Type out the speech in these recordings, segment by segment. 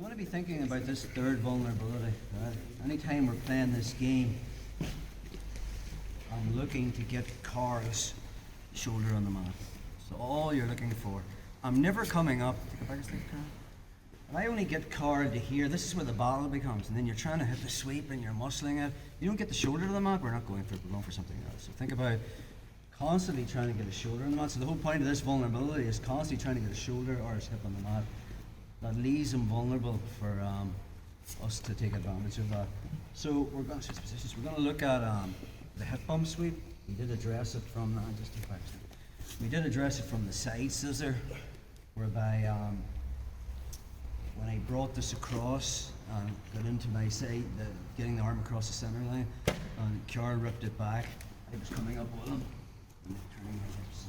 You want to be thinking about this third vulnerability, right? Anytime we're playing this game, I'm looking to get Carl's shoulder on the mat. So all you're looking for. I'm never coming up. Take a back a step, Carl. If I only get Carl to here, this is where the battle becomes, and then you're trying to hit the sweep and you're muscling it. You don't get the shoulder to the mat, we're not going for it, we're going for something else. So think about constantly trying to get a shoulder on the mat. So the whole point of this vulnerability is constantly trying to get a shoulder or his hip on the mat. That leaves him vulnerable for us to take advantage of that. So we're going to switch positions. We're going to look at the hip bump sweep. We did address it from just take back. We did address it from the side scissor, whereby when I brought this across and got into my side, getting the arm across the center line, and Carl ripped it back. I was coming up with him and turning my hips.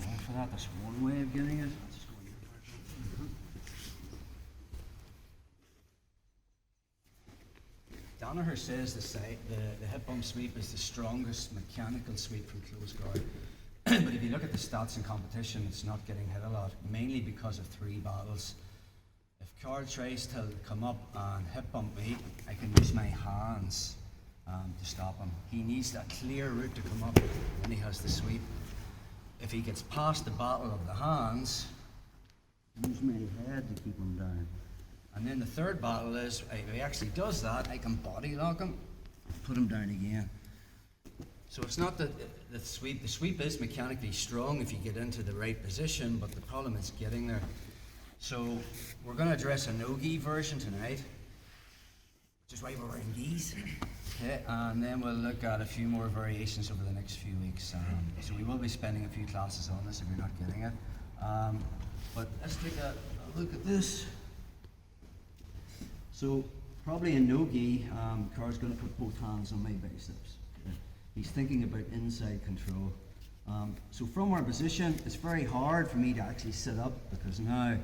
And for that, that's one way of getting it. I'll just go in your direction. Danaher says the hip bump sweep is the strongest mechanical sweep from close guard. But if you look at the stats in competition, it's not getting hit a lot, mainly because of 3 battles. If Carl tries to come up and hip bump me, I can use my hands to stop him. He needs that clear route to come up, and he has the sweep. If he gets past the battle of the hands, use my head to keep him down. And then the third battle is, if he actually does that, I can body lock him, put him down again. So it's not that the sweep is mechanically strong if you get into the right position, but the problem is getting there. So we're going to address a no-gi version tonight, which is why we're wearing gis. Okay, and then we'll look at a few more variations over the next few weeks. So we will be spending a few classes on this if you're not getting it. But let's take a look at this. So probably in no-gi, Carl's going to put both hands on my biceps. He's thinking about inside control. So from our position, it's very hard for me to actually sit up because now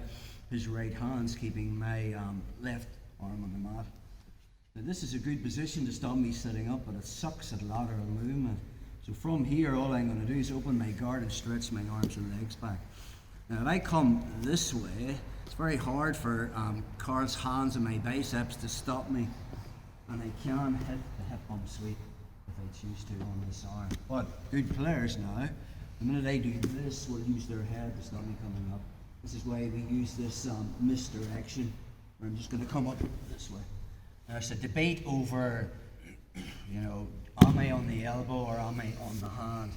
his right hand's keeping my left arm on the mat. Now this is a good position to stop me sitting up, but it sucks at lateral movement. So from here, all I'm going to do is open my guard and stretch my arms and legs back. Now if I come this way, it's very hard for Carl's hands and my biceps to stop me, and I can hit the hip bump sweep if I choose to on this arm. But good players now, the minute I do this, will use their head to stop me coming up. This is why we use this misdirection, where I'm just going to come up this way. Now it's a debate over, am I on the elbow or am I on the hand?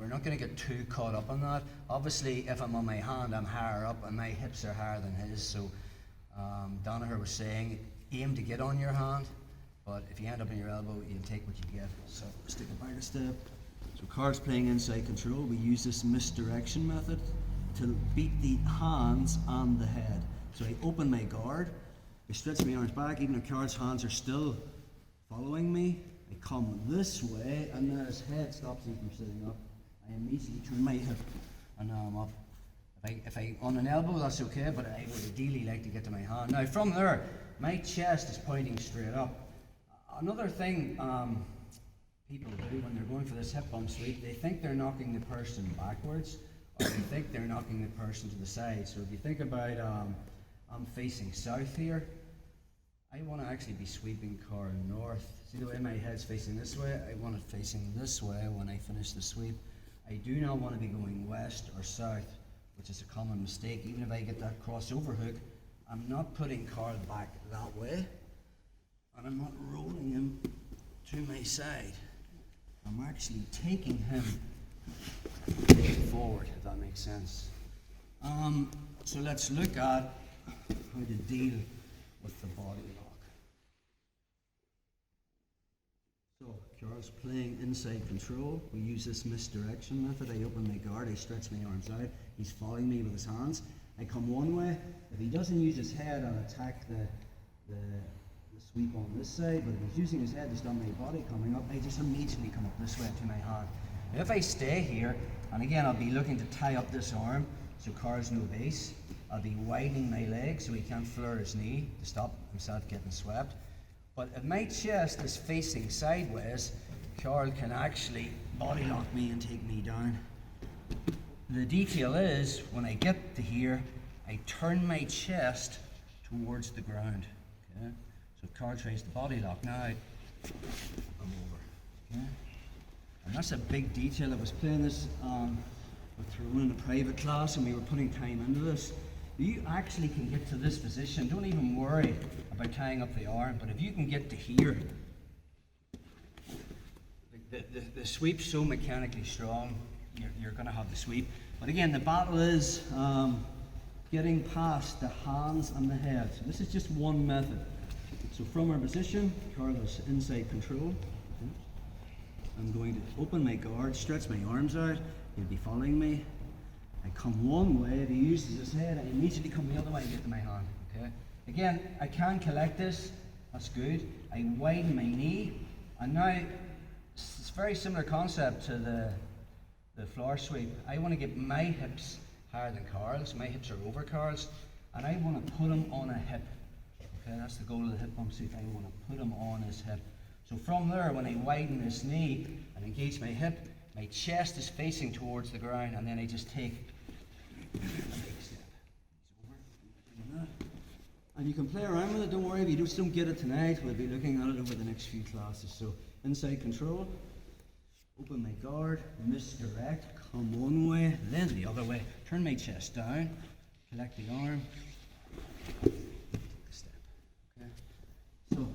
We're not going to get too caught up on that. Obviously, if I'm on my hand, I'm higher up and my hips are higher than his. So Danaher was saying, aim to get on your hand. But if you end up in your elbow, you'll take what you get. So let's take a back a step. So Carl's playing inside control. We use this misdirection method to beat the hands and the head. So I open my guard, I stretch my arms back, even though Carl's hands are still following me. I come this way, and now his head stops me from sitting up. I immediately turn my hip, and now I'm up. If I on an elbow, that's okay, but I would ideally like to get to my hand. Now from there, my chest is pointing straight up. Another thing people do when they're going for this hip bump sweep, they think they're knocking the person backwards, or they think they're knocking the person to the side. So if you think about, I'm facing south here, I want to actually be sweeping Carl north. See the way my head's facing this way? I want it facing this way when I finish the sweep. I do not want to be going west or south, which is a common mistake. Even if I get that crossover hook, I'm not putting Carl back that way, and I'm not rolling him to my side. I'm actually taking him forward, if that makes sense. So let's look at how to deal with the body lock. So Carl's playing inside control. We use this misdirection method. I open my guard, I stretch my arms out. He's following me with his hands. I come one way. If he doesn't use his head, I'll attack the sweep on this side, but if he's using his head to stop my body coming up, I just immediately come up this way to my hand. Now if I stay here, and again I'll be looking to tie up this arm so Carl's no base, I'll be widening my leg so he can't flare his knee to stop himself getting swept. But if my chest is facing sideways, Carl can actually body lock me and take me down. The detail is, when I get to here, I turn my chest towards the ground. Okay? So Carl tries the body lock now. I'm over. Okay? And that's a big detail. I was playing this with Tyrone in a private class, and we were putting time into this. You actually can get to this position. Don't even worry about tying up the arm, but if you can get to here, the sweep's so mechanically strong, you're going to have the sweep. But again, the battle is getting past the hands and the head. So this is just one method. So from our position, Carlos inside control. I'm going to open my guard, stretch my arms out. He'll be following me. I come one way, if he uses his head, I immediately come the other way and get to my hand. Okay? Again, I can collect this. That's good. I widen my knee, and now it's a very similar concept to the floor sweep. I want to get my hips higher than Carl's. My hips are over Carl's, and I want to put him on a hip. Okay, that's the goal of the hip bump sweep. I want to put him on his hip. So from there, when I widen this knee and engage my hip, my chest is facing towards the ground, and then I just take a big step. He's over. And you can play around with it. Don't worry if you just don't get it tonight. We'll be looking at it over the next few classes. So inside control, open my guard, misdirect, come one way, then the other way. Turn my chest down, collect the arm, take a step. Okay. So